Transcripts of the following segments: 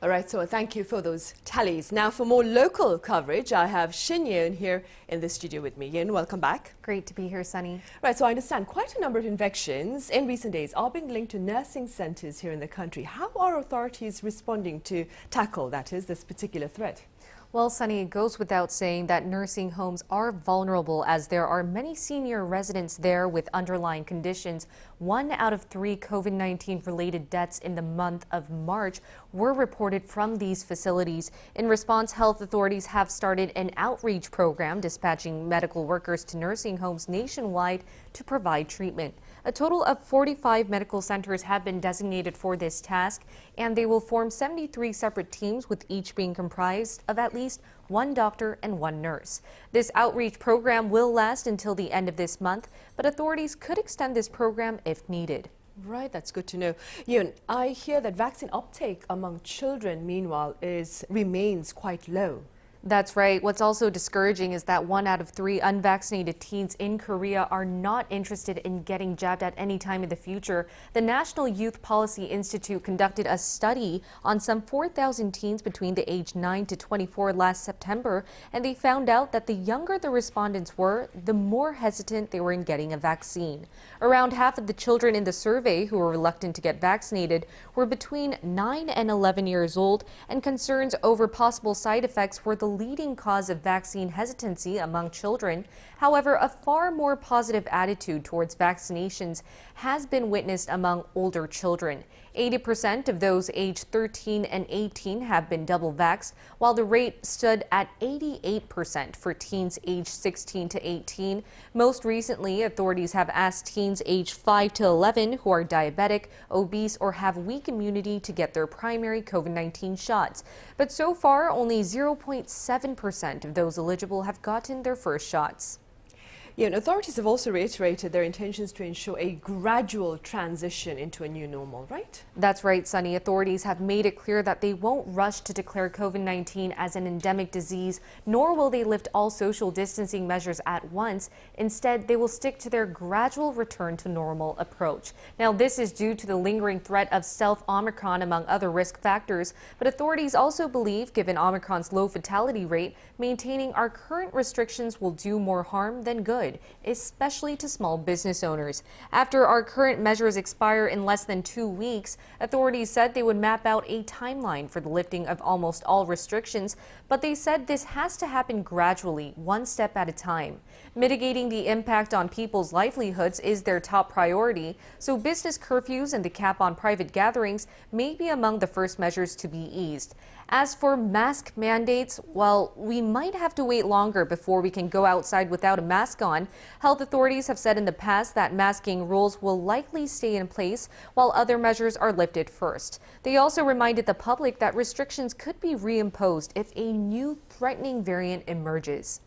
All right, so thank you for those tallies. Now for more local coverage, I have SHIN Ye-EUN here in the studio with me. Ye-EUN, welcome back. Great to be here, Sunny. Right, so I understand quite a number of infections in recent days are being linked to nursing centres here in the country. How are authorities responding to tackle, that is, this particular threat? Well, Sunny, it goes without saying that nursing homes are vulnerable as there are many senior residents there with underlying conditions. 1 out of 3 COVID-19 related deaths in the month of March were reported from these facilities. In response, health authorities have started an outreach program dispatching medical workers to nursing homes nationwide to provide treatment. A total of 45 medical centers have been designated for this task, and they will form 73 separate teams, with each being comprised of at least 1 doctor and 1 nurse. This outreach program will last until the end of this month, but authorities could extend this program if needed. Right, that's good to know. Ye-EUN, I hear that vaccine uptake among children, meanwhile, remains quite low. That's right. What's also discouraging is that 1 out of 3 unvaccinated teens in Korea are not interested in getting jabbed at any time in the future. The National Youth Policy Institute conducted a study on some 4,000 teens between the age 9 to 24 last September, and they found out that the younger the respondents were, the more hesitant they were in getting a vaccine. Around half of the children in the survey who were reluctant to get vaccinated were between 9 and 11 years old, and concerns over possible side effects were the leading cause of vaccine hesitancy among children. However, a far more positive attitude towards vaccinations has been witnessed among older children. 80% of those aged 13 and 18 have been double vaxxed, while the rate stood at 88% for teens aged 16 to 18. Most recently, authorities have asked teens aged 5 to 11 who are diabetic, obese, or have weak immunity to get their primary COVID-19 shots. But so far, only 0.7% of those eligible have gotten their first shots. Yeah, and authorities have also reiterated their intentions to ensure a gradual transition into a new normal, right? That's right, Sunny. Authorities have made it clear that they won't rush to declare COVID-19 as an endemic disease, nor will they lift all social distancing measures at once. Instead, they will stick to their gradual return to normal approach. Now, this is due to the lingering threat of stealth Omicron, among other risk factors. But authorities also believe, given Omicron's low fatality rate, maintaining our current restrictions will do more harm than good, especially to small business owners. After our current measures expire in less than 2 weeks, authorities said they would map out a timeline for the lifting of almost all restrictions, but they said this has to happen gradually, 1 step at a time. Mitigating the impact on people's livelihoods is their top priority, so business curfews and the cap on private gatherings may be among the first measures to be eased. As for mask mandates, well, we might have to wait longer before we can go outside without a mask on. Health authorities have said in the past that masking rules will likely stay in place while other measures are lifted first. They also reminded the public that restrictions could be reimposed if a new threatening variant emerges.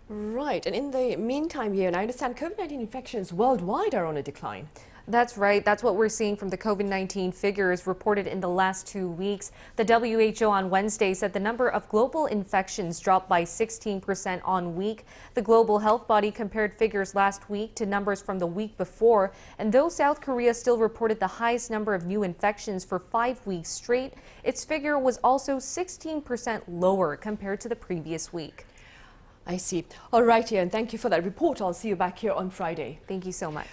Right, and in the meantime here, and I understand COVID-19 infections worldwide are on a decline. That's right. That's what we're seeing from the COVID-19 figures reported in the last 2 weeks. The WHO on Wednesday said the number of global infections dropped by 16% on week. The global health body compared figures last week to numbers from the week before. And though South Korea still reported the highest number of new infections for 5 weeks straight, its figure was also 16% lower compared to the previous week. I see. All right, Ye-EUN, thank you for that report. I'll see you back here on Friday. Thank you so much.